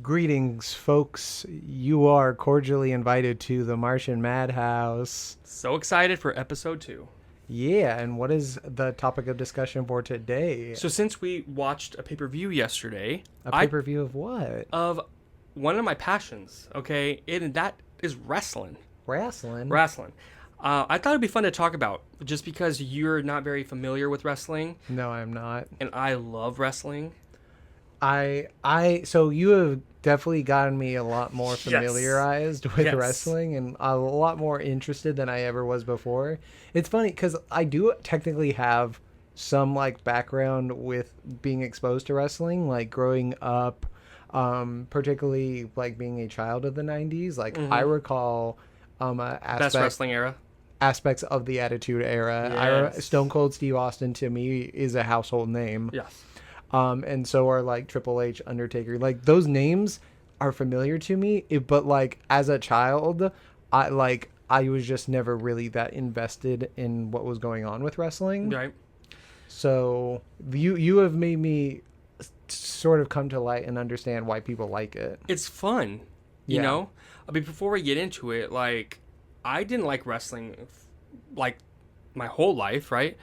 Greetings, folks. You are cordially invited to the Martian Madhouse. So excited for episode 2. Yeah, and what is the topic of discussion for today? So since we watched a pay-per-view yesterday, A pay-per-view of what? of one of my passions, okay, and that is wrestling. Wrestling? I thought it'd be fun to talk about, just because you're not very familiar with wrestling, No, I'm not. and I love wrestling. So you have definitely gotten me a lot more Yes. familiarized with Yes. wrestling and a lot more interested than I ever was before. It's funny because I do technically have some like background with being exposed to wrestling, like growing up, particularly like being a child of the 90s. Like I recall Best wrestling era. aspects of the Attitude Era. Yes. Stone Cold Steve Austin to me is a household name. Yes. And so are like Triple H, Undertaker. Like those names are familiar to me, but like as a child, I was just never really that invested in what was going on with wrestling. Right. So you have made me sort of come to light and understand why people like it. It's fun, you Yeah. know? I mean, before we get into it, like, I didn't like wrestling, like, my whole life, right?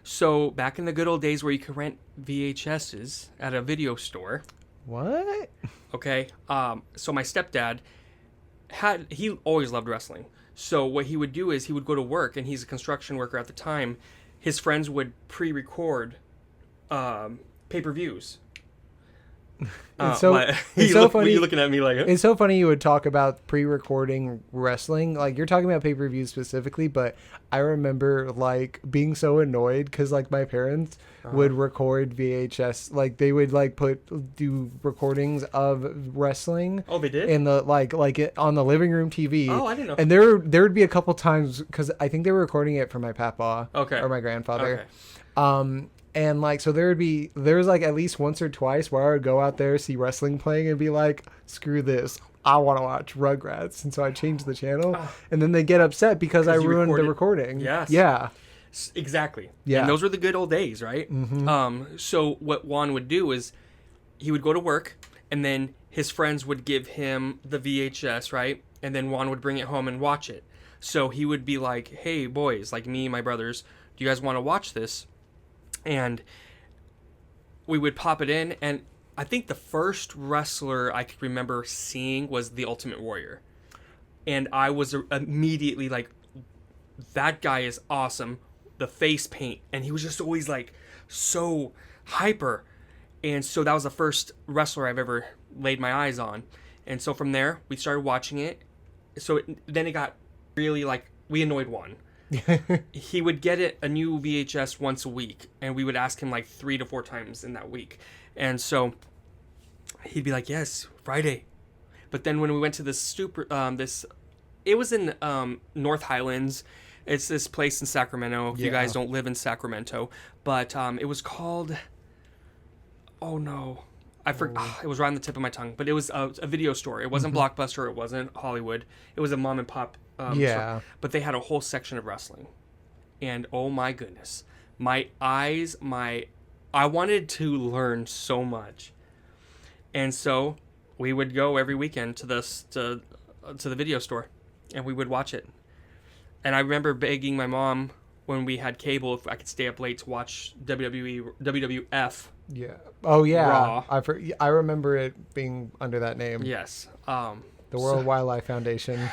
So, back in the good old days where you could rent VHSs at a video store, What? okay? So my stepdad he always loved wrestling. So what he would do is he would go to work, and he's a construction worker at the time. His friends would pre-record pay-per-views. It's so funny. You're looking at me like, It's so funny you would talk about pre-recording wrestling. Like you're talking about pay-per-views specifically, but I remember like being so annoyed because like my parents would record VHS. Like they would like do recordings of wrestling. Oh, they did? In the on the living room TV. Oh, I didn't know. And there would be a couple times because I think they were recording it for my papa. Okay. Or my grandfather. Okay. And like, so there was like at least once or twice where I would go out there, see wrestling playing and be like, screw this. I want to watch Rugrats. And so I changed the channel and then they get upset because I you ruined the recorded- recording. Yes. Yeah. Exactly. Yeah. And those were the good old days, right? Mm-hmm. So what Juan would do is he would go to work, and then his friends would give him the VHS, right? And then Juan would bring it home and watch it. So he would be like, hey, boys, like me and my brothers, do you guys want to watch this? And we would pop it in, and I think the first wrestler I could remember seeing was The Ultimate Warrior. And I was immediately like, that guy is awesome. The face paint, and he was just always like so hyper. And so that was the first wrestler I've ever laid my eyes on. And so from there, we started watching it. So then it got really like, we annoyed Juan. He would get a new VHS once a week, and we would ask him like 3 to 4 times in that week. And so he'd be like, yes, Friday. But then when we went to this it was in North Highlands. It's this place in Sacramento. If you guys don't live in Sacramento, but it was called, oh no, I forgot. It was right on the tip of my tongue, but it was a video store. It wasn't Blockbuster. It wasn't Hollywood. It was a mom and pop store. But they had a whole section of wrestling. And oh my goodness, my eyes, I wanted to learn so much. And so we would go every weekend to the video store, and we would watch it. And I remember begging my mom when we had cable if I could stay up late to watch WWF. Yeah. Oh yeah. Raw. I remember it being under that name. Yes. The World Wildlife Foundation.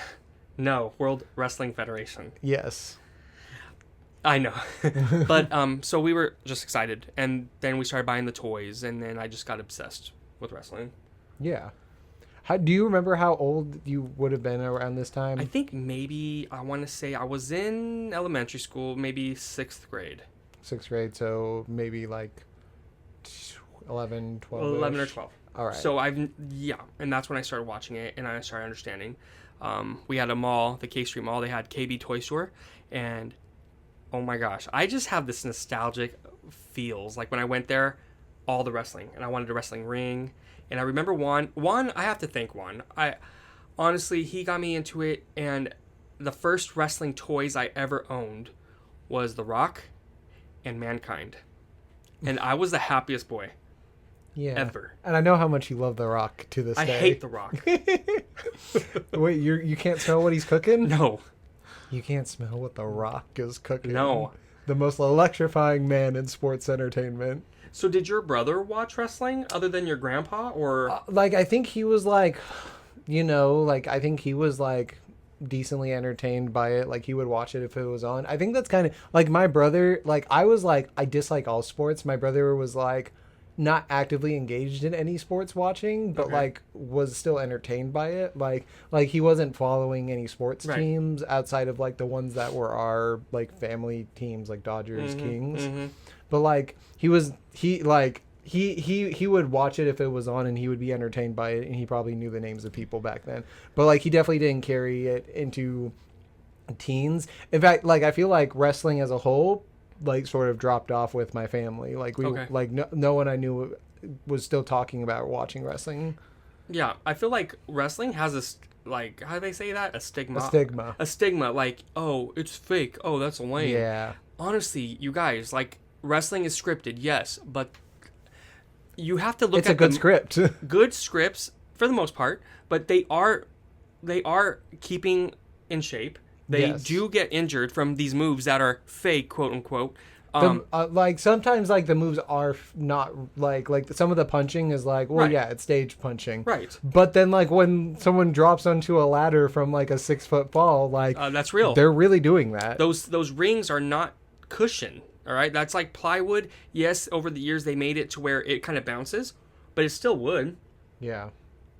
No, World Wrestling Federation. Yes. I know. But so we were just excited, and then we started buying the toys, and then I just got obsessed with wrestling. Yeah. Do you remember how old you would have been around this time? I think maybe, I want to say I was in elementary school, maybe 6th grade. 6th grade, so maybe like 11, 12. 11 or 12. All right. So and that's when I started watching it, and I started understanding. We had a mall, the K Street Mall. They had KB Toy Store, and oh my gosh, I just have this nostalgic feels. Like when I went there, all the wrestling, and I wanted a wrestling ring. And I remember Juan, I have to thank Juan. Honestly, he got me into it, and the first wrestling toys I ever owned was The Rock and Mankind. And I was the happiest boy. Yeah. Ever. And I know how much you love The Rock to this I day. hate The Rock. Wait, you can't smell what he's cooking? No. You can't smell what The Rock is cooking. No. The most electrifying man in sports entertainment. So did your brother watch wrestling other than your grandpa, or? Like, I think he was like, I think he was like decently entertained by it. Like, he would watch it if it was on. I think that's kind of like my brother. Like, I was like, I dislike all sports. My brother was like not actively engaged in any sports watching, but like was still entertained by it. Like he wasn't following any sports teams outside of like the ones that were our like family teams, like Dodgers, Kings. But like he would watch it if it was on, and he would be entertained by it, and he probably knew the names of people back then. But like he definitely didn't carry it into teens. In fact, like I feel like wrestling as a whole like sort of dropped off with my family. Like like no one I knew was still talking about watching wrestling. Yeah, I feel like wrestling has like, how do they say that? A stigma. A stigma. Like, oh, it's fake. Oh, that's lame. Yeah. Honestly, you guys, like, wrestling is scripted, yes, but you have to look it's at a good script. Good scripts for the most part, but they are keeping in shape. They do get injured from these moves that are fake, quote unquote. Like sometimes like the moves are not like some of the punching is like, well, yeah, it's stage punching, right? But then like when someone drops onto a ladder from like a 6-foot fall, like that's real. They're really doing that. Those rings are not cushion. All right, that's like plywood. Yes, over the years they made it to where it kind of bounces, but it's still wood. Yeah.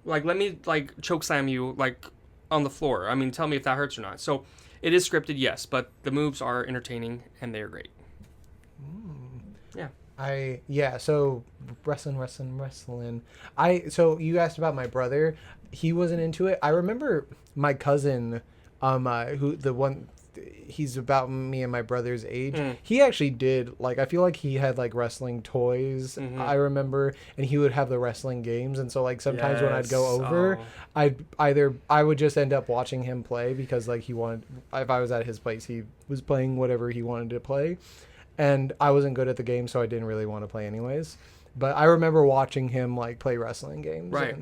Like, let me like choke slam you like on the floor. I mean, tell me if that hurts or not. So it is scripted, yes, but the moves are entertaining and they are great. Yeah. So wrestling. So you asked about my brother. He wasn't into it. I remember my cousin, he's about me and my brother's age. He actually did, like, I feel like he had like wrestling toys. I remember, and he would have the wrestling games, and so like sometimes when I'd go over, I would just end up watching him play because like he wanted, if I was at his place, he was playing whatever he wanted to play, and I wasn't good at the game, so I didn't really want to play anyways. But I remember watching him like play wrestling games. Right.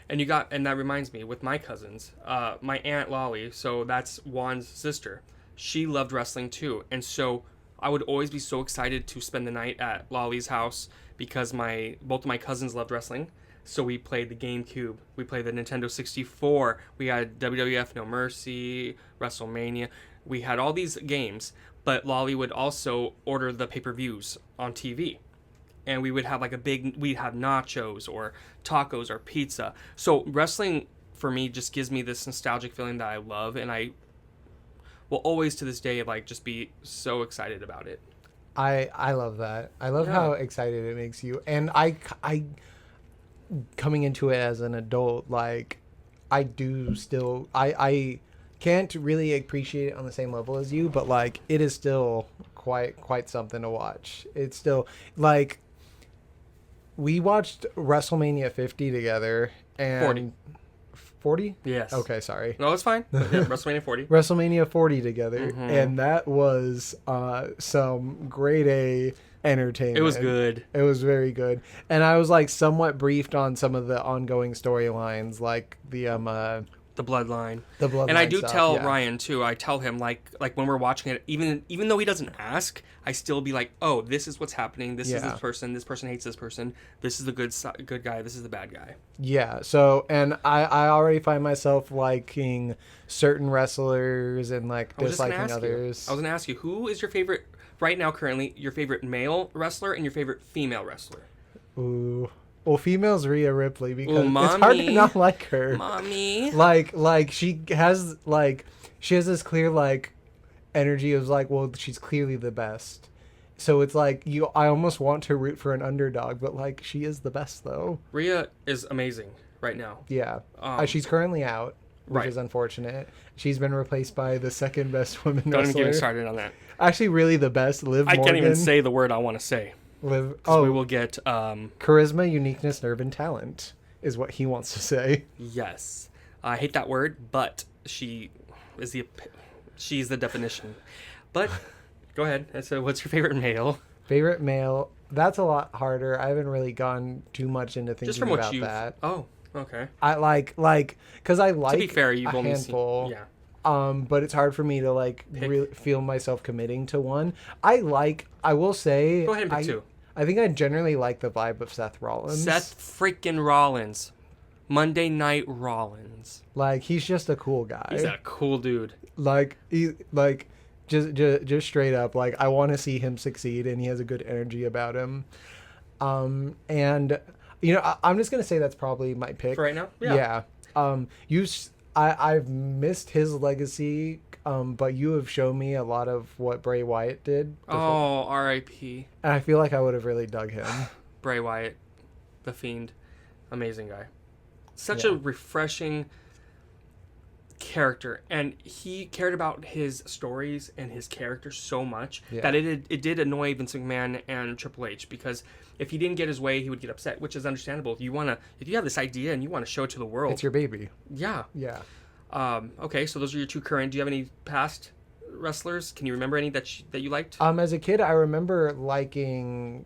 And that reminds me, with my cousins, my Aunt Lolly, so that's Juan's sister, she loved wrestling too. And so I would always be so excited to spend the night at Lolly's house because both of my cousins loved wrestling. So we played the GameCube, we played the Nintendo 64, we had WWF No Mercy, WrestleMania. We had all these games, but Lolly would also order the pay-per-views on TV. And we would have like we'd have nachos or tacos or pizza. So wrestling for me just gives me this nostalgic feeling that I love, and I will always to this day like just be so excited about it. I love that. I love how excited it makes you. And I coming into it as an adult, like I do still I can't really appreciate it on the same level as you, but like it is still quite something to watch. It's still like we watched WrestleMania 50 together and 40? Yes. Okay, sorry. No, it's fine. But yeah, WrestleMania 40. WrestleMania 40 together, and that was some grade A entertainment. It was good. It was very good. And I was like somewhat briefed on some of the ongoing storylines, like the bloodline. And I do tell Ryan too. I tell him like when we're watching it, even though he doesn't ask, I still be like, oh, this is what's happening. This is this person. This person hates this person. This is the good guy. This is the bad guy. Yeah. So, and I already find myself liking certain wrestlers and like disliking others. I was gonna ask you, who is your favorite right now currently? Your favorite male wrestler and your favorite female wrestler? Ooh. Well, female's Rhea Ripley because it's hard to not like her. Mommy. Like she has this clear like energy of like, well, she's clearly the best. So it's like I almost want to root for an underdog, but like she is the best though. Rhea is amazing right now. Yeah. She's currently out, which is unfortunate. She's been replaced by the second best women wrestler. Don't even get me started on that. Actually, really the best, Liv Morgan. I can't even say the word I want to say. We will get charisma, uniqueness, nerve, and talent is what he wants to say. Yes, I hate that word, but she's the definition. But go ahead. So, what's your favorite male? Favorite male? That's a lot harder. I haven't really gone too much into Just thinking from what about you've. that. Oh, okay. I because I To be like fair, a you've only handful. seen. Yeah. But it's hard for me to like Pick. really feel myself committing to one. I will say Go ahead and pick two. I think I generally like the vibe of Seth Rollins. Seth freaking Rollins. Monday Night Rollins. Like he's just a cool guy. He's a cool dude. Like just straight up like I want to see him succeed, and he has a good energy about him. And I'm just gonna say that's probably my pick For right now? Yeah. I've missed his legacy, but you have shown me a lot of what Bray Wyatt did before, Oh, R.I.P. and I feel like I would have really dug him. Bray Wyatt, the Fiend, amazing guy. Such a refreshing character, and he cared about his stories and his character so much that it did annoy Vince McMahon and Triple H, because if he didn't get his way, he would get upset, which is understandable. If you have this idea and you want to show it to the world, It's your baby. yeah. Yeah. Okay, so those are your two current. Do you have any past wrestlers? Can you remember any that you liked? As a kid, I remember liking,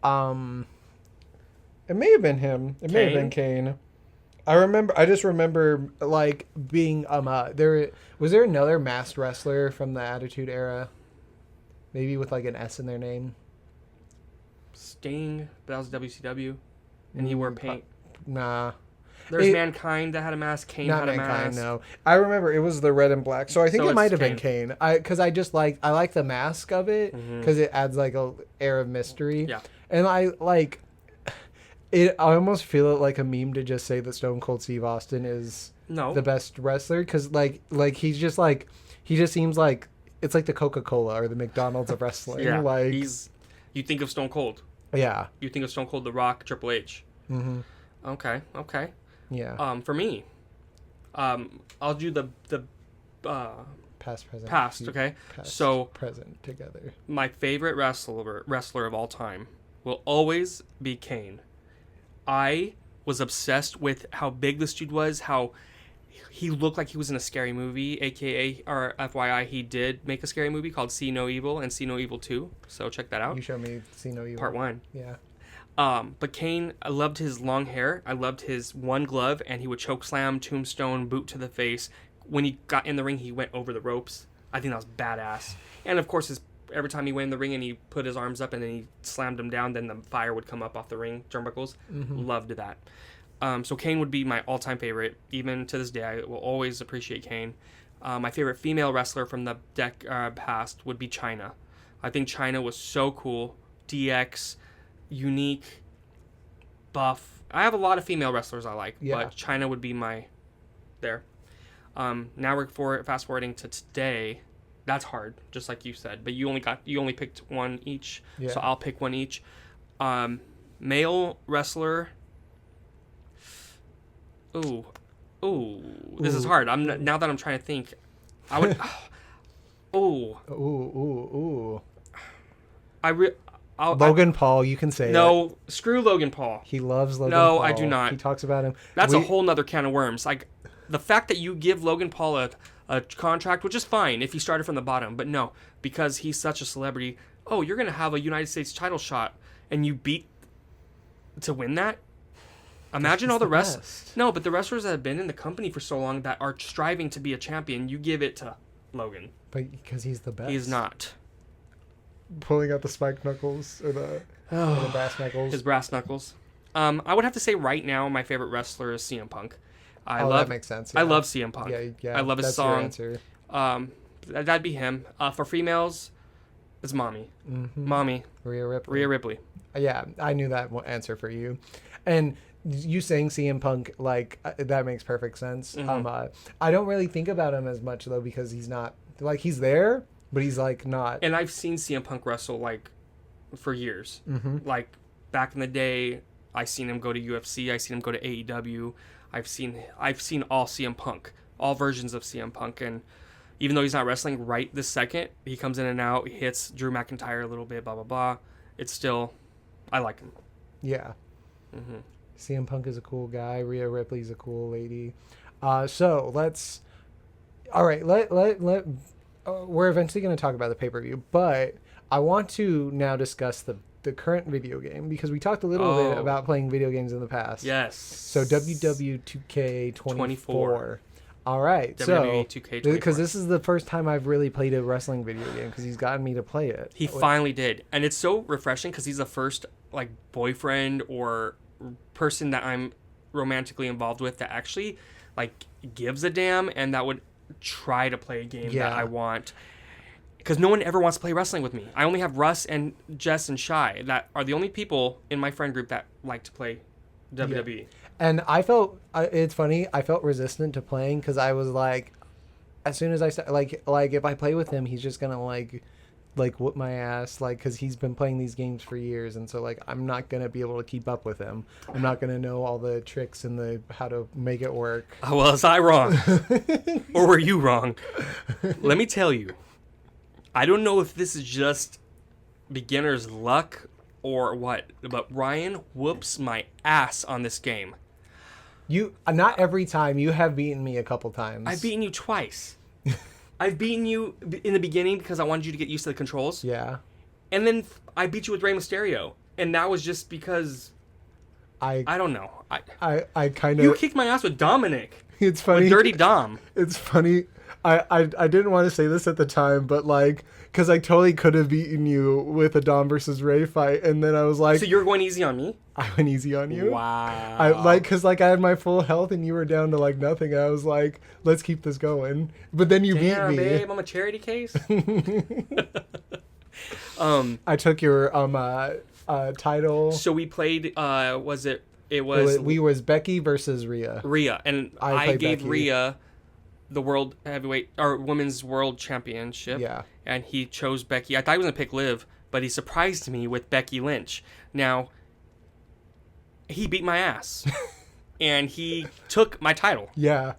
it may have been him. It may have been Kane. I just remember like being there was there another masked wrestler from the Attitude Era, maybe with like an S in their name. Sting, but that was WCW, and he wore paint. Nah. There's Mankind that had a mask. Kane Not had a Mankind, mask. no. I remember it was the red and black, so I think So it might it's have been Kane. Because I just like the mask of it because it adds like a air of mystery. Yeah. And I like it. I almost feel it like a meme to just say that Stone Cold Steve Austin is the best wrestler, because he just seems like it's like the Coca-Cola or the McDonald's of wrestling. Yeah. Like you think of Stone Cold. Yeah. You think of Stone Cold, The Rock, Triple H. Mm-hmm. Okay. Yeah. For me, I'll do the past, present, past. Okay. Past, so present together. My favorite wrestler of all time will always be Kane. I was obsessed with how big this dude was, how he looked like he was in a scary movie, aka, or FYI, he did make a scary movie called See No Evil and See No Evil 2, so check that out. You showed me See No Evil. Part 1. Yeah. But Kane, I loved his long hair, I loved his one glove, and he would choke slam, tombstone, boot to the face. When he got in the ring, he went over the ropes. I think that was badass. And of course, every time he went in the ring and he put his arms up and then he slammed them down, then the fire would come up off the ring turnbuckles. Mm-hmm. Loved that. So Kane would be my all-time favorite. Even to this day, I will always appreciate Kane. My favorite female wrestler from the past would be Chyna. I think Chyna was so cool. DX, unique, buff. I have a lot of female wrestlers I like, but Chyna would be my there. Now we're fast forwarding to today. That's hard, just like you said. But you only picked one each, so I'll pick one each. Male wrestler. Ooh, this is hard. Now that I'm trying to think, I would. Logan Paul, you can say it. No, screw Logan Paul. He loves Logan Paul. No, I do not. He talks about him. That's a whole nother can of worms. Like, the fact that you give Logan Paul a contract, which is fine if he started from the bottom, but no, because he's such a celebrity. Oh, you're going to have a United States title shot, and you beat to win that? Imagine all the rest. No, but the wrestlers that have been in the company for so long that are striving to be a champion, you give it to Logan. But because he's the best. He's not. Pulling out the spike knuckles or the brass knuckles. His brass knuckles. I would have to say right now my favorite wrestler is CM Punk. That makes sense. Yeah. I love CM Punk. Yeah. I love his song. Your answer. That'd be him. For females, it's Mommy. Mm-hmm. Mommy. Rhea Ripley. Rhea Ripley. Yeah, I knew that answer for you. And you saying CM Punk, like, that makes perfect sense. Mm-hmm. I don't really think about him as much, though, because he's not, like, he's there, but he's, like, not. And I've seen CM Punk wrestle, like, for years. Mm-hmm. Like, back in the day, I seen him go to UFC. I seen him go to AEW. I've seen all CM Punk, all versions of CM Punk. And even though he's not wrestling right this second, he comes in and out, he hits Drew McIntyre a little bit, blah, blah, blah. It's still, I like him. Yeah. Mm-hmm. CM Punk is a cool guy. Rhea Ripley's a cool lady. So let's. All right, we're eventually going to talk about the pay-per-view, but I want to now discuss the the current video game, because we talked a little bit about playing video games in the past. Yes. So WWE 2K24. All right. WWE 2K24. Because this is the first time I've really played a wrestling video game, because he's gotten me to play it. He finally did. And it's so refreshing because he's the first like boyfriend or person that I'm romantically involved with that actually like gives a damn and that would try to play a game that I want. Because no one ever wants to play wrestling with me. I only have Russ and Jess and Shy that are the only people in my friend group that like to play WWE. Yeah. And I felt, it's funny, I felt resistant to playing because I was like, as soon as I start, like if I play with him, he's just going to like whoop my ass, like, because he's been playing these games for years. And so like, I'm not going to be able to keep up with him. I'm not going to know all the tricks and how to make it work. Oh, well, was I wrong? Or were you wrong? Let me tell you. I don't know if this is just beginner's luck or what, but Ryan whoops my ass on this game. You, not every time. You have beaten me a couple times. I've beaten you twice. I've beaten you in the beginning because I wanted you to get used to the controls. Yeah. And then I beat you with Rey Mysterio. And that was just because... I don't know. I kind of... You kicked my ass with Dominic. It's funny. With Dirty Dom. It's funny. I didn't want to say this at the time, but like, because I totally could have beaten you with a Dom versus Ray fight, and then I was like, so you're going easy on me? I went easy on you. Wow. Because I had my full health and you were down to like nothing. I was like, let's keep this going. But then you beat me. Babe, I'm a charity case. I took your title. So we played. It was Becky versus Rhea. And I gave Becky. Rhea the world heavyweight or women's world championship. Yeah. And he chose Becky. I thought he was gonna pick Liv, but he surprised me with Becky Lynch. Now, he beat my ass, and he took my title. Yeah.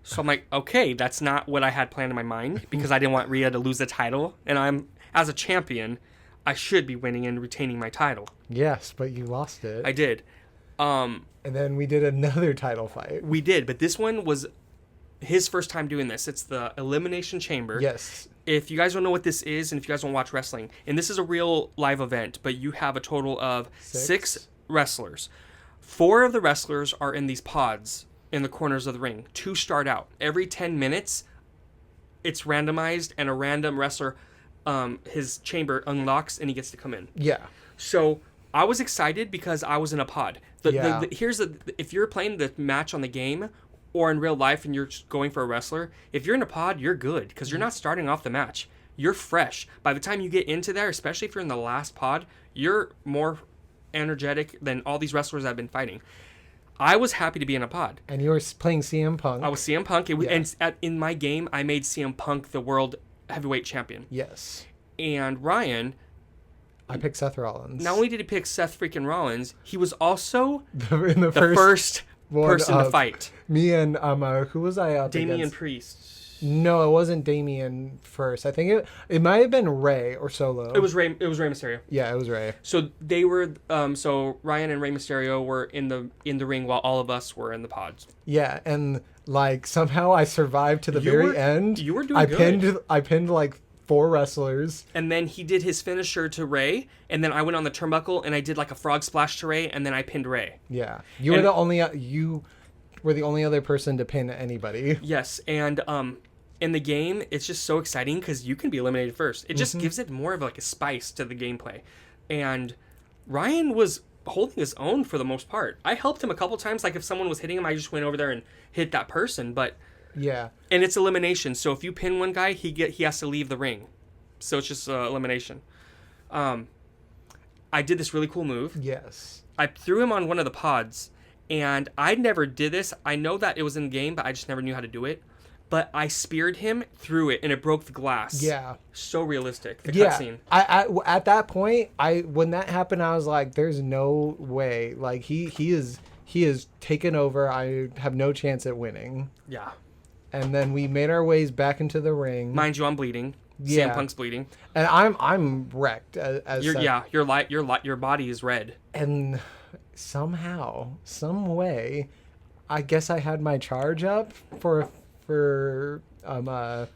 So I'm like, okay, that's not what I had planned in my mind because I didn't want Rhea to lose the title, and I'm as a champion, I should be winning and retaining my title. Yes, but you lost it. I did. And then we did another title fight. We did, but this one was his first time doing this. It's the Elimination Chamber. Yes. If you guys don't know what this is, and if you guys don't watch wrestling, and this is a real live event, but you have a total of six wrestlers. 4 of the wrestlers are in these pods in the corners of the ring. 2 start out. Every 10 minutes, it's randomized, and a random wrestler, his chamber unlocks, and he gets to come in. Yeah. So I was excited because I was in a pod. If you're playing the match on the game or in real life and you're going for a wrestler, if you're in a pod, you're good because you're not starting off the match. You're fresh. By the time you get into there, especially if you're in the last pod, you're more energetic than all these wrestlers that have been fighting. I was happy to be in a pod. And you were playing CM Punk. I was CM Punk. In my game, I made CM Punk the world heavyweight champion. Yes. And Ryan... I picked Seth Rollins. Not only did he pick Seth freaking Rollins, he was also the first person to fight. Me and who was I up Damian against? Priest. No, it wasn't Damian first. I think it might have been Ray or Solo. It was Rey Mysterio. Yeah, it was Ray. So they were so Ryan and Rey Mysterio were in the ring while all of us were in the pods. Yeah, and like somehow I survived to the very end. You were doing good. I pinned like 4 wrestlers. And then he did his finisher to Ray, and then I went on the turnbuckle and I did like a frog splash to Ray, and then I pinned Ray. Yeah. You were the only other person to pin anybody. Yes, and in the game, it's just so exciting because you can be eliminated first. It just gives it more of like a spice to the gameplay. And Ryan was holding his own for the most part. I helped him a couple times. Like if someone was hitting him, I just went over there and hit that person. But yeah, and it's elimination. So if you pin one guy, he has to leave the ring. So it's just elimination. I did this really cool move. Yes. I threw him on one of the pods, and I never did this. I know that it was in the game, but I just never knew how to do it. But I speared him through it, and it broke the glass. Yeah. So realistic. The yeah. cutscene. At that point, when that happened, I was like, "There's no way. Like he is taken over. I have no chance at winning." Yeah. And then we made our ways back into the ring. Mind you, I'm bleeding. Yeah. CM Punk's bleeding. And I'm wrecked. Your body is red. And somehow, some way, I guess I had my charge up for a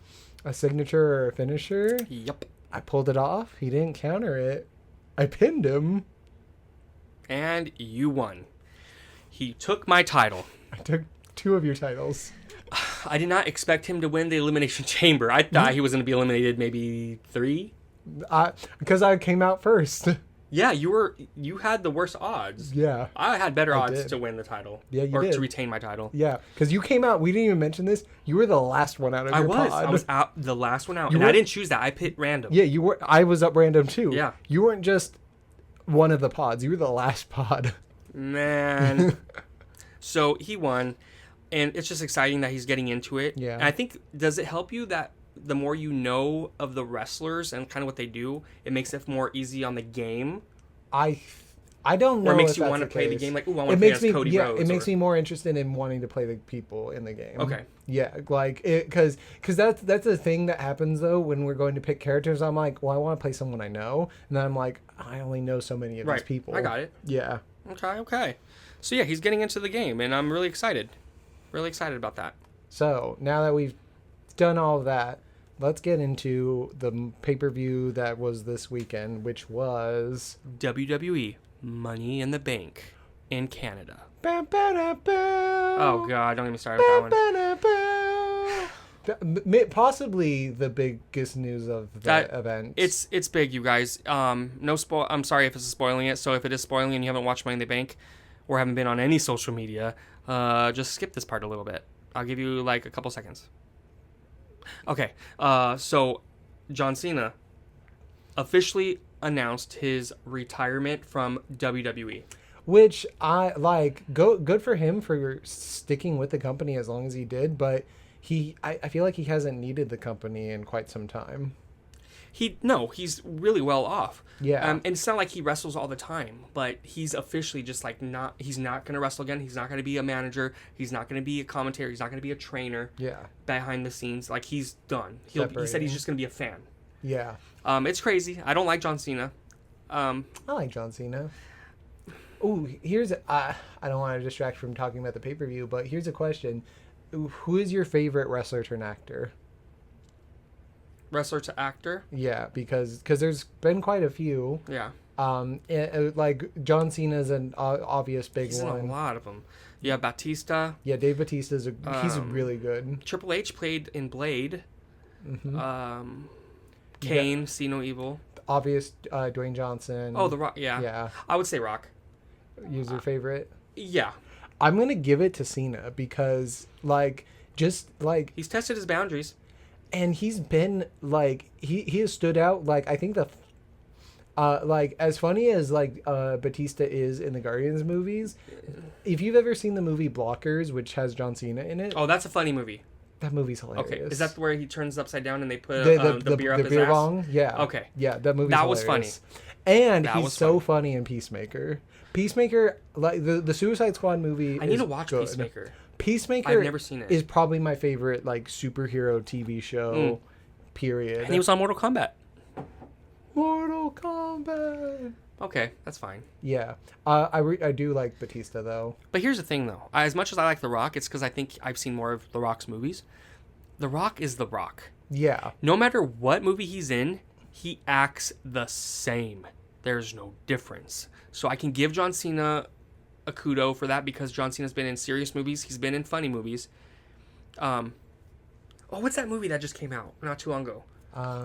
signature or a finisher. Yep. I pulled it off. He didn't counter it. I pinned him. And you won. He took my title. I took 2 of your titles. I did not expect him to win the Elimination Chamber. I thought he was going to be eliminated maybe 3. Because I came out first. Yeah, you had the worst odds. Yeah. I had better odds to win the title. Yeah, you or did. to retain my title. Yeah, because you came out. We didn't even mention this. You were the last one out of your pod. I was out, the last one out. You And were- I didn't choose that. I picked random. Yeah, you were. I was up random too. Yeah. You weren't just one of the pods. You were the last pod. Man. So he won. And it's just exciting that he's getting into it. Yeah. And I think, does it help you that the more you know of the wrestlers and kind of what they do, it makes it more easy on the game? I don't know. Or it makes if you that's want to the play the case. game like, ooh, I want to play as Cody Rhodes. It makes me more interested in wanting to play the people in the game. Okay. Yeah, like because that's the thing that happens though when we're going to pick characters. I'm like, well, I want to play someone I know, and then I'm like, I only know so many of these people. I got it. Yeah. Okay. So yeah, he's getting into the game, and I'm really excited. Really excited about that. So now that we've done all of that, let's get into the pay-per-view that was this weekend, which was WWE Money in the Bank in Canada. Oh Oh God, don't get me started with that one. Possibly the biggest news of that event. It's big, you guys. No spoil. I'm sorry if it's spoiling it. So if it is spoiling and you haven't watched Money in the Bank or haven't been on any social media, just skip this part a little bit. I'll give you like a couple seconds. Okay. So John Cena officially announced his retirement from WWE. Which I like. Good for him for sticking with the company as long as he did, but I feel like he hasn't needed the company in quite some time. He's really well off. Yeah. And it's not like he wrestles all the time, but he's officially just like he's not going to wrestle again. He's not going to be a manager. He's not going to be a commentator. He's not going to be a trainer. Yeah. Behind the scenes. Like, he's done. He said he's just going to be a fan. Yeah. It's crazy. I don't like John Cena. I like John Cena. Ooh, here's I don't want to distract from talking about the pay-per-view, but here's a question. Who is your favorite wrestler turned actor? Wrestler to actor? Yeah, because there's been quite a few. Yeah. Like John Cena's an obvious big He's one. in a lot of them. Yeah, Batista. Yeah, Dave Bautista's he's really good. Triple H played in Blade. Mm-hmm. Kane, See No Evil. Obvious Dwayne Johnson. Oh, The Rock. Yeah. Yeah. I would say Rock. Use your favorite? Yeah. I'm going to give it to Cena because, like, just, like... He's tested his boundaries. And he's been, like... He has stood out, like, I think the... like, as funny as, like, Batista is in the Guardians movies, if you've ever seen the movie Blockers, which has John Cena in it... Oh, that's a funny movie. That movie's hilarious. Okay. Is that where he turns upside down and they put the beer up his beer ass? bong? Yeah. Okay. Yeah, that movie's That was hilarious. funny. And That he's was so funny in Peacemaker. Peacemaker, like the Suicide Squad movie. I need is to watch good. Peacemaker. Peacemaker. I've never seen it. Is probably my favorite like superhero TV show. Period. And he was on Mortal Kombat. Mortal Kombat. Okay, that's fine. Yeah, I do like Batista though. But here's the thing, though. As much as I like The Rock, it's because I think I've seen more of The Rock's movies. The Rock is The Rock. Yeah. No matter what movie he's in, he acts the same. There's no difference. So I can give John Cena a kudo for that because John Cena's been in serious movies. He's been in funny movies. What's that movie that just came out not too long ago?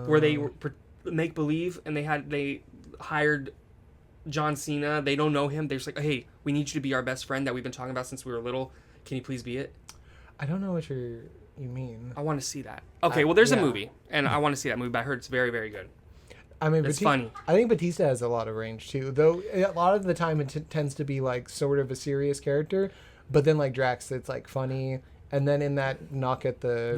Where they make believe and they hired John Cena. They don't know him. They're just like, hey, we need you to be our best friend that we've been talking about since we were little. Can you please be it? I don't know what you mean. I want to see that. Okay, well, there's a movie, and I want to see that movie, but I heard it's very, very good. I mean, it's funny. I think Batista has a lot of range too, though. A lot of the time, it tends to be like sort of a serious character, but then like Drax, it's like funny, and then in that knock at the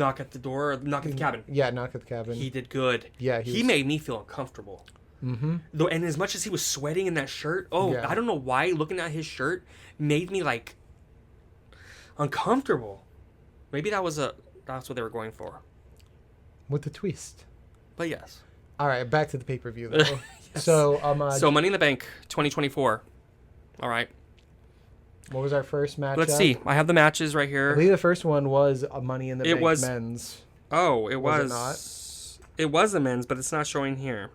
cabin. Yeah, knock at the cabin. He did good. Yeah, he made me feel uncomfortable. Mm-hmm. Though, and as much as he was sweating in that shirt, I don't know why looking at his shirt made me like uncomfortable. Maybe that's what they were going for. With the twist. But yes. All right, back to the pay-per-view though. Yes. So Money in the Bank 2024. All right. What was our first match? Let's see. I have the matches right here. I believe the first one was a Money in the Bank men's. Oh, it was. It not? It was the men's, but it's not showing here.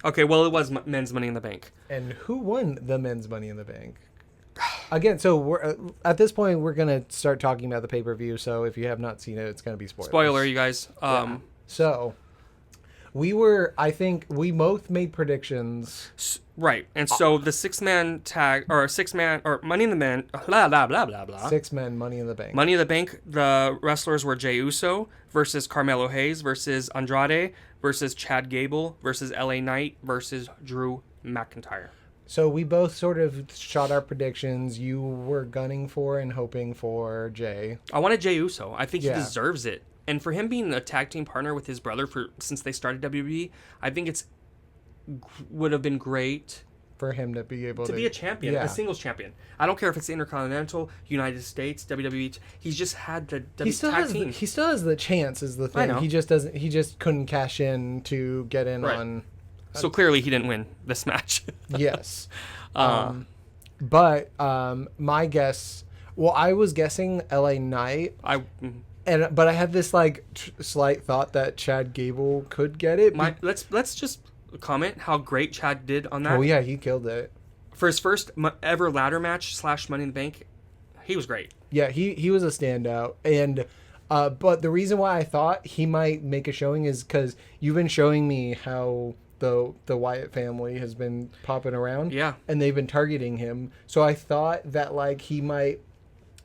Okay, well, it was men's Money in the Bank. And who won the men's Money in the Bank? Again, so we're at this point we're gonna start talking about the pay-per-view. So if you have not seen it, it's gonna be spoilers. Spoiler, you guys. So I think we both made predictions. Right, and so the six-man tag or Money in the Bank, blah blah blah blah blah. 6 men Money in the Bank. Money in the Bank. The wrestlers were Jey Uso versus Carmelo Hayes versus Andrade versus Chad Gable versus LA Knight versus Drew McIntyre. So we both sort of shot our predictions. You were gunning for and hoping for Jay. I wanted Jey Uso. I think he Yeah. deserves it. And for him being a tag team partner with his brother since they started WWE, I think would have been great For him to be able to be a champion, yeah. a singles champion. I don't care if it's Intercontinental, United States, WWE. He's just had the He still tag has team. he still has the chance is the I thing. know. He just doesn't. He just couldn't cash in to get in Right. on. So clearly he didn't win this match. Yes. But my guess. Well, I was guessing LA Knight, but I had this like slight thought that Chad Gable could get it. Let's just comment how great Chad did on that. Oh yeah, he killed it. For his first ever ladder match / Money in the Bank, he was great. Yeah, he was a standout. And but the reason why I thought he might make a showing is because you've been showing me how the Wyatt family has been popping around. Yeah. And they've been targeting him. So I thought that like he might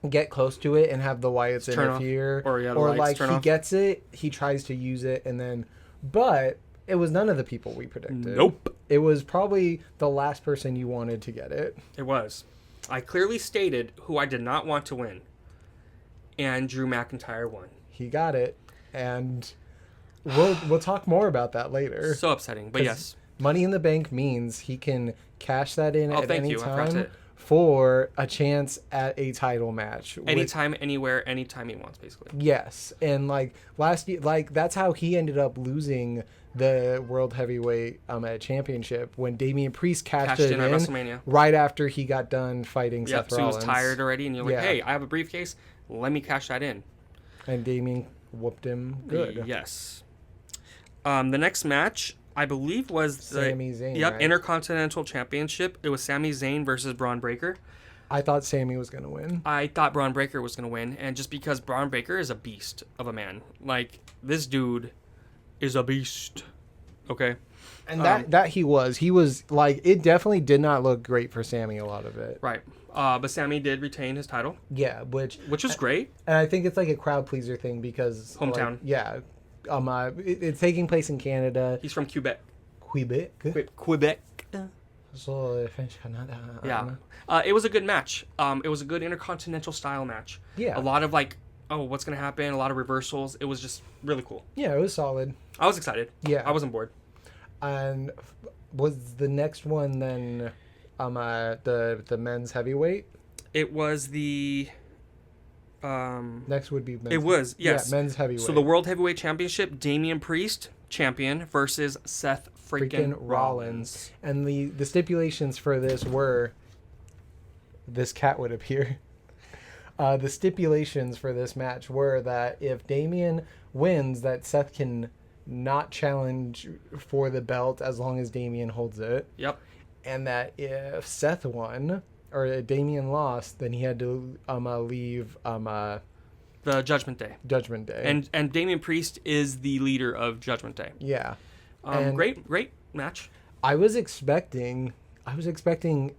get close to it and have the Wyatts interfere. Or like he gets it, he tries to use it, and then but it was none of the people we predicted. Nope. It was probably the last person you wanted to get it. It was. I clearly stated who I did not want to win. And Drew McIntyre won. He got it. And we'll talk more about that later. So upsetting, but yes. Money in the Bank means he can cash that in at any time for a chance at a title match. Anytime, anywhere, anytime he wants, basically. Yes. And like last year, like that's how he ended up losing the World Heavyweight Championship when Damian Priest cashed it in at WrestleMania. Right after he got done fighting Seth Rollins. So he was tired already, and you're like, hey, I have a briefcase. Let me cash that in. And Damian whooped him good. Yes. The next match, I believe, was Sami Zayn. Yep, right? Intercontinental Championship. It was Sami Zayn versus Braun Breaker. I thought Sami was going to win. I thought Braun Breaker was going to win, and just because Braun Breaker is a beast of a man. Like, this dude is a beast. Okay? And that he was like, it definitely did not look great for Sami, a lot of it. Right. But Sami did retain his title. Yeah, which was great. And I think it's like a crowd pleaser thing because hometown. Like, yeah. It's taking place in Canada. He's from Quebec. Quebec. Yeah. It was a good match. It was a good intercontinental style match. Yeah. A lot of like, what's going to happen? A lot of reversals. It was just really cool. Yeah, it was solid. I was excited. Yeah. I wasn't bored. And was the next one then the men's heavyweight? It was the next would be men's. It was, yes. Yeah, men's heavyweight. So the World Heavyweight Championship, Damian Priest, champion, versus Seth freaking Rollins. And the stipulations for this were this cat would appear. The stipulations for this match were that if Damian wins, that Seth can not challenge for the belt as long as Damian holds it. Yep. And that if Seth won or Damian lost, then he had to leave the Judgment Day. Judgment Day. And Damian Priest is the leader of Judgment Day. Yeah. Great match. I was expecting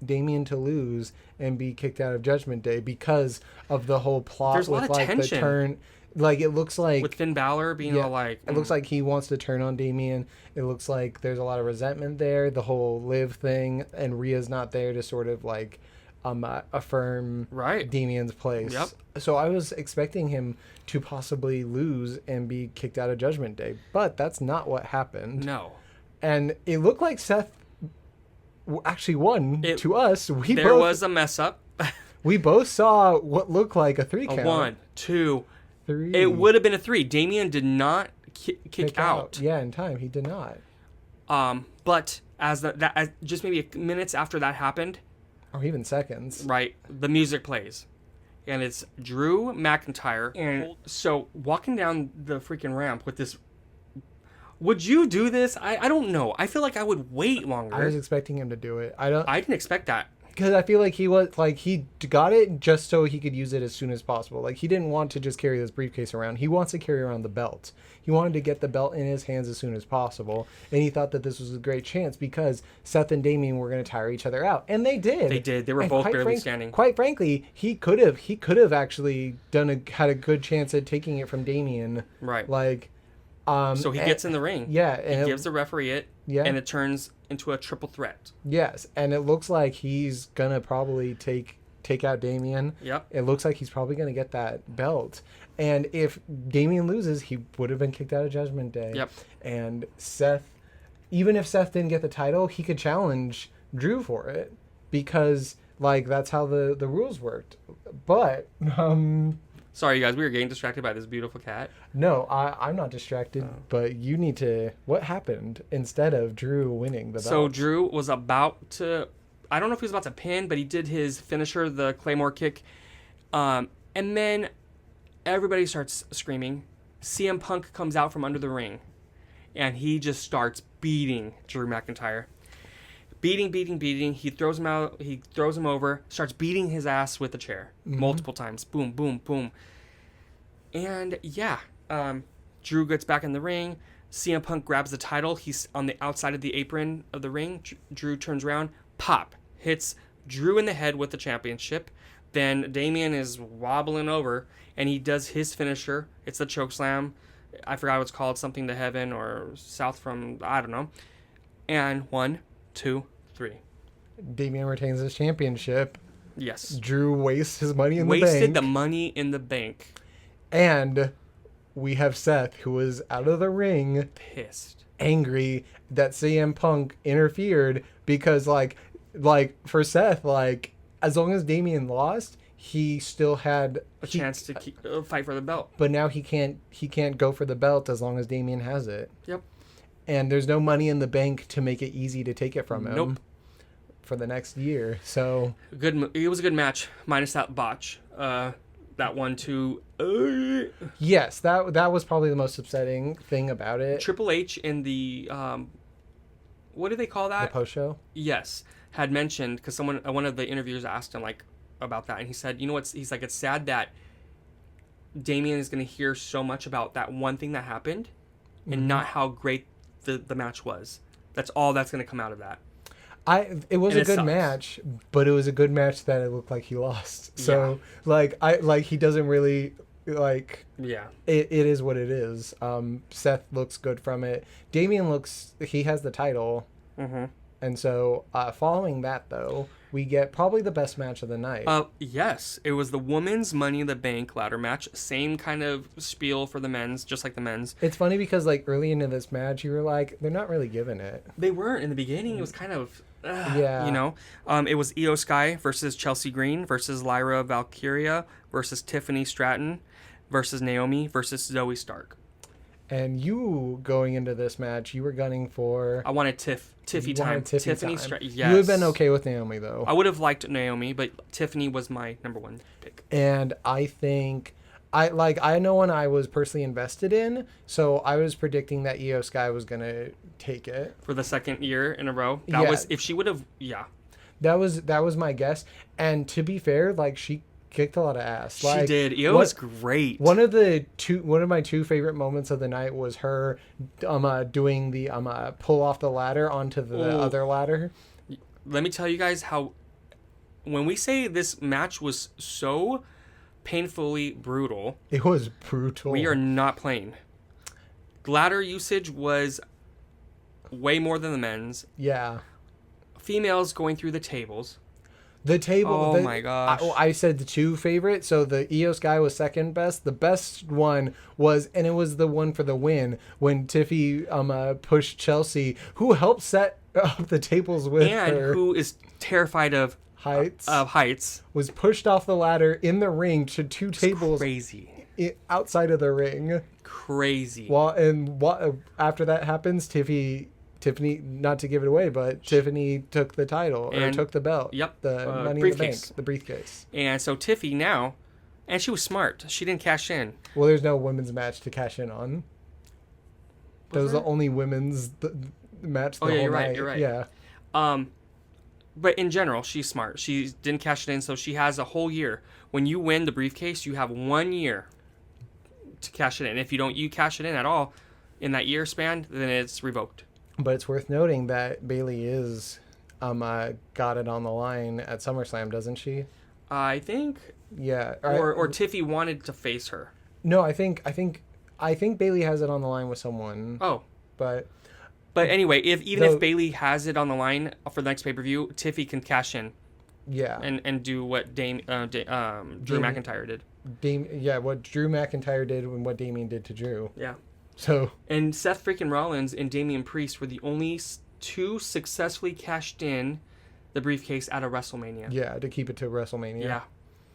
Damian to lose and be kicked out of Judgment Day because of the whole plot. There's a lot of tension. The turn. Like, it looks like... With Finn Balor being all like... It looks like he wants to turn on Damian. It looks like there's a lot of resentment there. The whole Liv thing. And Rhea's not there to sort of, like, affirm Damian's place. Yep. So I was expecting him to possibly lose and be kicked out of Judgment Day. But that's not what happened. No. And it looked like Seth actually won to us. There was a mess up. We both saw what looked like a 3 count. A 1, 2... 3. It would have been a 3. Damian did not kick out. Yeah, in time he did not. But as just maybe minutes after that happened, or even seconds, right? The music plays, and it's Drew McIntyre. And so walking down the freaking ramp with this Would you do this? I don't know. I feel like I would wait longer. I was expecting him to do it. I didn't expect that. Because I feel like he got it just so he could use it as soon as possible. Like, he didn't want to just carry this briefcase around. He wants to carry around the belt. He wanted to get the belt in his hands as soon as possible. And he thought that this was a great chance because Seth and Damian were going to tire each other out. And they did. They did. They were both barely standing. Quite frankly, he could have actually had a good chance at taking it from Damian. Right. Like, so he gets in the ring. Yeah. And he gives the referee it. Yeah. And it turns into a triple threat. Yes. And it looks like he's going to probably take out Damian. Yep. It looks like he's probably going to get that belt. And if Damian loses, he would have been kicked out of Judgment Day. Yep. And Seth, even if Seth didn't get the title, he could challenge Drew for it because, like, that's how the rules worked. But, sorry, you guys, we were getting distracted by this beautiful cat. No, I'm not distracted, but you need to... What happened instead of Drew winning the belt? So Drew was about to... I don't know if he was about to pin, but he did his finisher, the Claymore kick. And then everybody starts screaming. CM Punk comes out from under the ring, and he just starts beating Drew McIntyre. Beating. He throws him out. He throws him over. Starts beating his ass with a chair multiple times. Boom, boom, boom. And yeah, Drew gets back in the ring. CM Punk grabs the title. He's on the outside of the apron of the ring. Drew turns around. Pop. Hits Drew in the head with the championship. Then Damian is wobbling over, and he does his finisher. It's the chokeslam. I forgot what it's called. Something to heaven or south from, I don't know. And 1, 2, 3. Damian retains his championship. Yes. Drew wastes his money in the bank. Wasted the money in the bank. And we have Seth, who was out of the ring. Pissed. Angry that CM Punk interfered because, like for Seth, like, as long as Damian lost, he still had a chance to fight for the belt. But now he can't go for the belt as long as Damian has it. Yep. And there's no money in the bank to make it easy to take it from him. Nope. For the next year. So it was a good match, minus that botch. That 1-2. Yes, that was probably the most upsetting thing about it. Triple H in the what do they call that? The post show. Yes, had mentioned because one of the interviewers asked him like about that, and he said, you know what's? He's like, it's sad that Damian is going to hear so much about that one thing that happened, and not how great the match was. That's all that's going to come out of that. It was a good match, but it was a good match that it looked like he lost. So he doesn't really like. Yeah. It is what it is. Seth looks good from it. Damian he has the title. Mm-hmm. And so following that though, we get probably the best match of the night. Yes, it was the women's Money in the Bank ladder match. Same kind of spiel for the men's, just like the men's. It's funny because like early into this match, you were like, they're not really giving it. They weren't in the beginning. It was kind of, you know. It was Io Sky versus Chelsea Green versus Lyra Valkyria versus Tiffany Stratton versus Naomi versus Zoe Stark. And you going into this match, you were gunning for. I wanted Tiffany time. Tiffany Stratton. Yes. You would have been okay with Naomi though. I would have liked Naomi, but Tiffany was my number one pick. And I think I know one I was personally invested in, so I was predicting that Io Sky was gonna take it for the second year in a row. That was if she would have. Yeah. That was my guess. And to be fair, like she kicked a lot of ass. Like, she did. Io was great. One of my two favorite moments of the night was her doing the pull off the ladder onto the other ladder. Let me tell you guys how when we say this match was so painfully brutal. It was brutal. We are not playing. Ladder usage was way more than the men's. Yeah. Females going through the tables. The table. Oh my gosh! I said the two favorite. So the Io Sky was second best. The best one was, and it was the one for the win when Tiffy pushed Chelsea, who helped set up the tables with her. And who is terrified of heights. Was pushed off the ladder in the ring to two tables. Crazy. Outside of the ring. Crazy. After that happens, Tiffany, not to give it away, but Tiffany took the title or took the belt. Yep. The Money in the Bank, the briefcase. And so Tiffy now, and she was smart. She didn't cash in. Well, there's no women's match to cash in on. That was the only women's match the Oh yeah, whole you're night. right. You're right. Yeah. But in general, she's smart. She didn't cash it in, so she has a whole year. When you win the briefcase, you have 1 year to cash it in. If you cash it in at all in that year span, then it's revoked. But it's worth noting that Bailey is got it on the line at SummerSlam, doesn't she? I think, Yeah. or Tiffy wanted to face her. No, I think Bailey has it on the line with someone. Oh, But anyway, if Bailey has it on the line for the next pay-per-view, Tiffy can cash in yeah. and do what Drew McIntyre did. What Drew McIntyre did and what Damien did to Drew. Yeah. So. And Seth freaking Rollins and Damian Priest were the only two successfully cashed in the briefcase at a WrestleMania. Yeah, to keep it to WrestleMania. Yeah.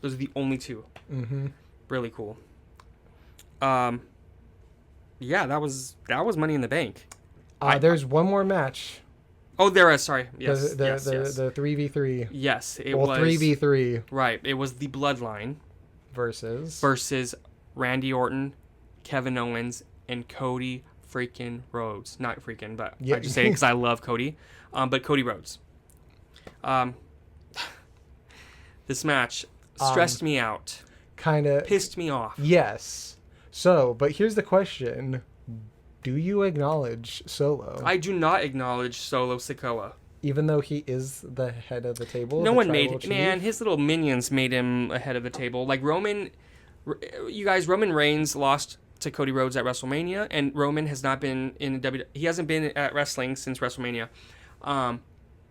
Those are the only two. Mm-hmm. Really cool. Yeah, that was Money in the Bank. There's one more match. Oh, there is. Sorry. Yes. The yes. 3v3. Yes, it was 3v3. Right. It was the Bloodline versus Randy Orton, Kevin Owens, and Cody freaking Rhodes. Not freaking, but Yeah. I just say it because I love Cody. But Cody Rhodes. This match stressed me out. Kind of Pissed me off. Yes. So, but here's the question: do you acknowledge Solo? I do not acknowledge Solo Sikoa. Even though he is the head of the table. No the one tribal made chief? man. His little minions made him ahead of the table. Like Roman, you guys. Roman Reigns lost to Cody Rhodes at WrestleMania, and Roman has not been in He hasn't been at wrestling since WrestleMania.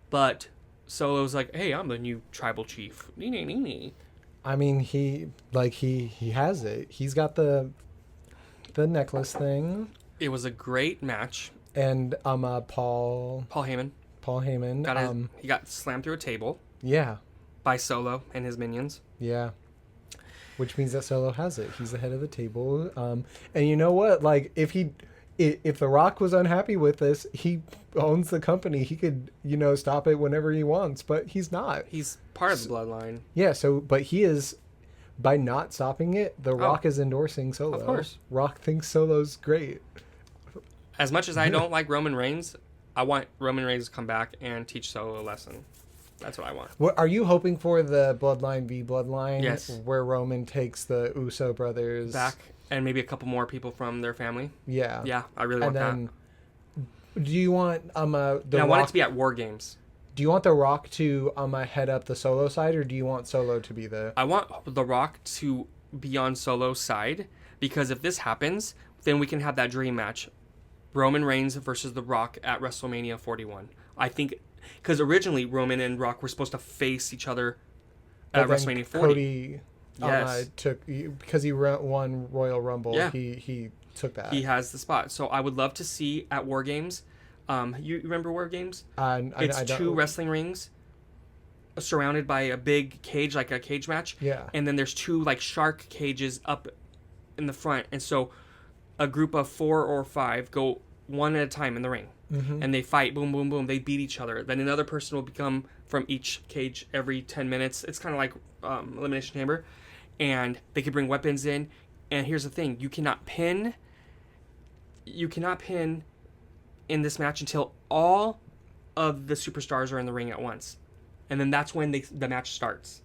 But Solo's like, hey, I'm the new tribal chief. I mean, he has it. He's got the necklace thing. It was a great match. And Paul Heyman. He got slammed through a table. Yeah. By Solo and his minions. Yeah. Which means that Solo has it. He's the head of the table. And you know what? Like, if The Rock was unhappy with this, he owns the company. He could, stop it whenever he wants, but he's not. He's part of the bloodline. Yeah, but he is, by not stopping it, The Rock is endorsing Solo. Of course. Rock thinks Solo's great. As much as I don't like Roman Reigns, I want Roman Reigns to come back and teach Solo a lesson. That's what I want. Are you hoping for the Bloodline v Bloodline? Yes. Where Roman takes the Uso brothers back, and maybe a couple more people from their family. Yeah. Yeah, I really want that. Do you want I want it to be at War Games. Do you want The Rock to head up the Solo side, or do you want Solo to be the? I want The Rock to be on Solo's side, because if this happens, then we can have that dream match. Roman Reigns versus The Rock at WrestleMania 41. I think, because originally Roman and Rock were supposed to face each other at WrestleMania 40. Cody, yes, took because he won Royal Rumble. Yeah. he took that. He has the spot. So I would love to see at War Games. You remember War Games? It's two wrestling rings surrounded by a big cage, like a cage match. Yeah. And then there's two like shark cages up in the front, and so a group of 4 or 5 go one at a time in the ring. Mm-hmm. And they fight, boom, boom, boom. They beat each other. Then another person will become from each cage every 10 minutes. It's kind of like Elimination Chamber. And they can bring weapons in. And here's the thing. You cannot pin in this match until all of the superstars are in the ring at once. And then that's when the match starts.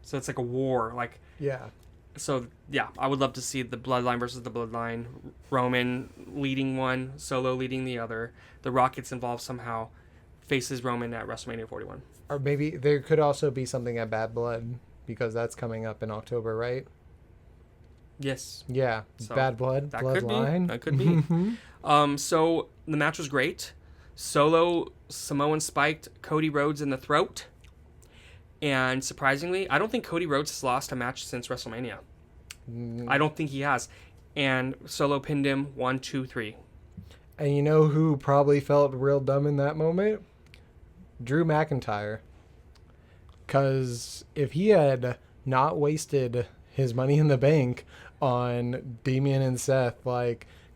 So it's like a war. Yeah. So, yeah, I would love to see the Bloodline versus the Bloodline. Roman leading one, Solo leading the other. The Rock gets involved somehow, faces Roman at WrestleMania 41. Or maybe there could also be something at Bad Blood, because that's coming up in October, right? Yes. Yeah. So Bad Blood, Bloodline. That could be. So the match was great. Solo Samoan spiked Cody Rhodes in the throat. And surprisingly, I don't think Cody Rhodes has lost a match since WrestleMania. I don't think he has. And Solo pinned him 1, 2, 3. And you know who probably felt real dumb in that moment? Drew McIntyre. Because if he had not wasted his Money in the Bank on Damian and Seth,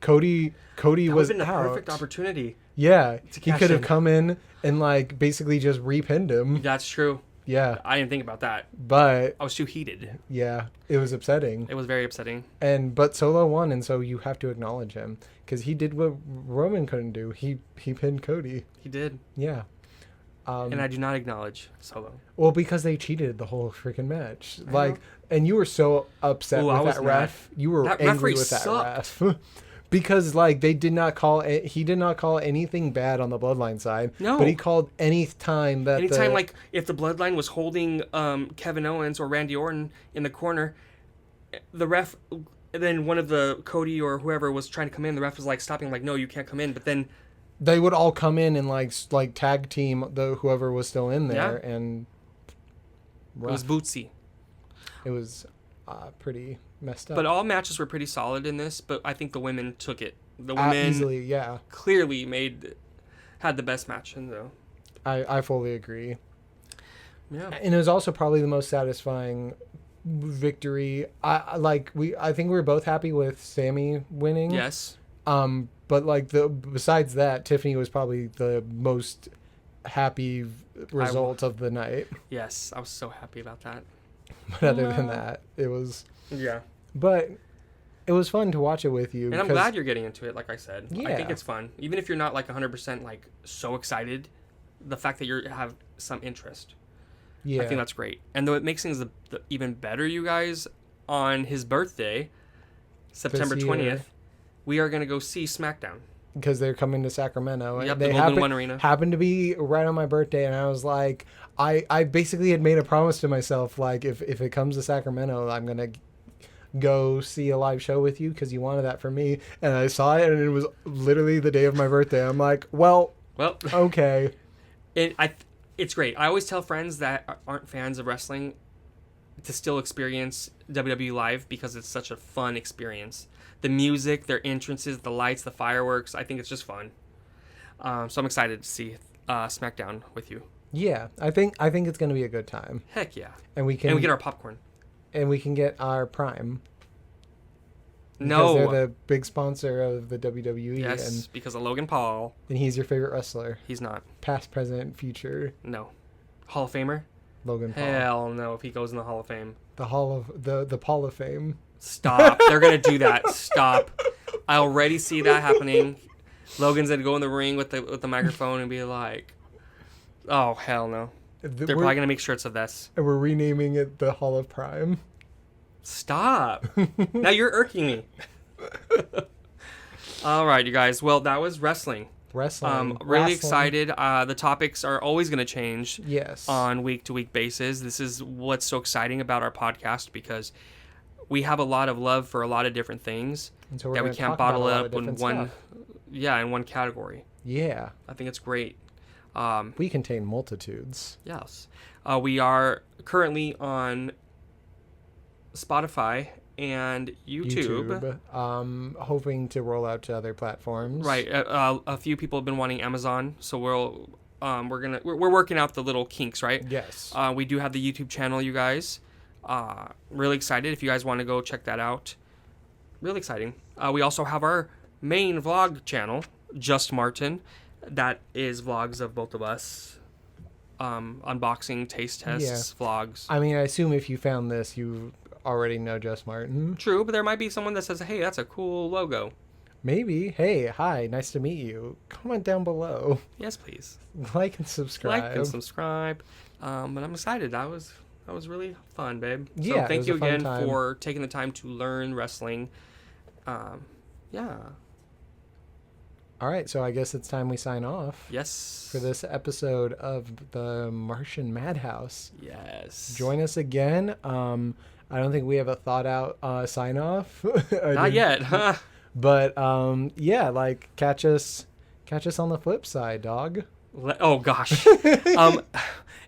Cody was been out. A perfect opportunity. Yeah, he cash could have in. come in and basically just repinned him. That's true. Yeah. I didn't think about that. But I was too heated. yeah, it was upsetting. It was very upsetting. But Solo won, and so you have to acknowledge him because he did what Roman couldn't do. He pinned Cody. He did. Yeah. And I do not acknowledge Solo. Well, because they cheated the whole freaking match. And you were so upset with that ref. You were angry with that ref. Because they did not call it, he did not call anything bad on the Bloodline side. No. But he called anytime if the Bloodline was holding Kevin Owens or Randy Orton in the corner, the ref, then one of the Cody or whoever was trying to come in, the ref was stopping, no, you can't come in. But then they would all come in and tag team whoever was still in there, and it was bootsy. It was pretty messed up. But all matches were pretty solid in this. But I think the women took it. The women easily, yeah, clearly had the best match. And I fully agree. Yeah, and it was also probably the most satisfying victory. I think we were both happy with Sammy winning. Yes. But besides that, Tiffany was probably the most happy result of the night. Yes, I was so happy about that. But other than that, it was... Yeah. But it was fun to watch it with you. And I'm glad you're getting into it, like I said. Yeah. I think it's fun. Even if you're not 100% so excited, the fact that you have some interest. Yeah. I think that's great. And though it makes things even better, you guys, on his birthday, September 20th, we are going to go see SmackDown. Because they're coming to Sacramento. Yep, they the Golden One Arena. Happened to be right on my birthday, and I was like, I basically had made a promise to myself, if it comes to Sacramento, I'm going to go see a live show with you because you wanted that for me. And I saw it, and it was literally the day of my birthday. I'm like, well, okay. It's great. I always tell friends that aren't fans of wrestling to still experience WWE live because it's such a fun experience. The music, their entrances, the lights, the fireworks. I think it's just fun. So I'm excited to see SmackDown with you. Yeah, I think it's going to be a good time. Heck yeah. And we get our popcorn. And we can get our Prime. No. Because they're the big sponsor of the WWE. Yes, because of Logan Paul. And he's your favorite wrestler. He's not. Past, present, future. No. Hall of Famer? Logan Paul. Hell no, if he goes in the Hall of Fame. The Paul of Fame. Stop. They're going to do that. Stop. I already see that happening. Logan's going to go in the ring with the microphone and be like, oh, hell no. They're probably going to make shirts of this. And we're renaming it the Hall of Prime. Stop. Now you're irking me. All right, you guys. Well, that was wrestling. Really excited. The topics are always going to change. Yes. On week-to-week basis. This is what's so exciting about our podcast because we have a lot of love for a lot of different things so that we can't bottle up in one category. Yeah. I think it's great. We contain multitudes. Yes. We are currently on Spotify and YouTube. Hoping to roll out to other platforms. Right. A few people have been wanting Amazon, so we're working out the little kinks, right? Yes. We do have the YouTube channel, you guys. Really excited if you guys want to go check that out. Really exciting. We also have our main vlog channel, Just Martin. That is vlogs of both of us. Unboxing, taste tests, vlogs. I mean, I assume if you found this, you already know Just Martin. True, but there might be someone that says, hey, that's a cool logo. Maybe. Hey, hi, nice to meet you. Comment down below. Yes, please. Like and subscribe. But I'm excited. That was really fun, babe. Yeah, so thank you again for taking the time to learn wrestling. Yeah. All right, so I guess it's time we sign off. Yes. For this episode of the Martian Madhouse. Yes. Join us again. I don't think we have a thought out sign off. Not yet, huh? But catch us on the flip side, dog. Oh gosh.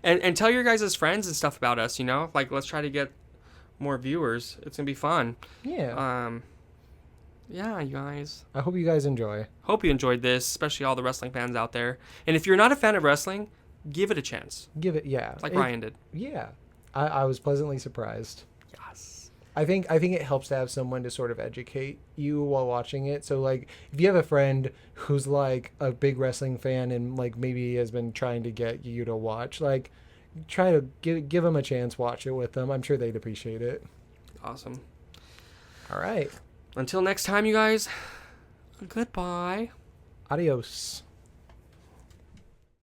And tell your guys' friends and stuff about us, let's try to get more viewers. It's gonna be fun. Yeah. Yeah, you guys. I hope you guys enjoy. Hope you enjoyed this, especially all the wrestling fans out there. And if you're not a fan of wrestling, give it a chance. Give it, yeah. Like Ryan did. Yeah. I was pleasantly surprised. Yes. I think it helps to have someone to sort of educate you while watching it. So if you have a friend who's a big wrestling fan and maybe has been trying to get you to watch, try to give them a chance. Watch it with them. I'm sure they'd appreciate it. Awesome. All right. Until next time, you guys. Goodbye. Adios.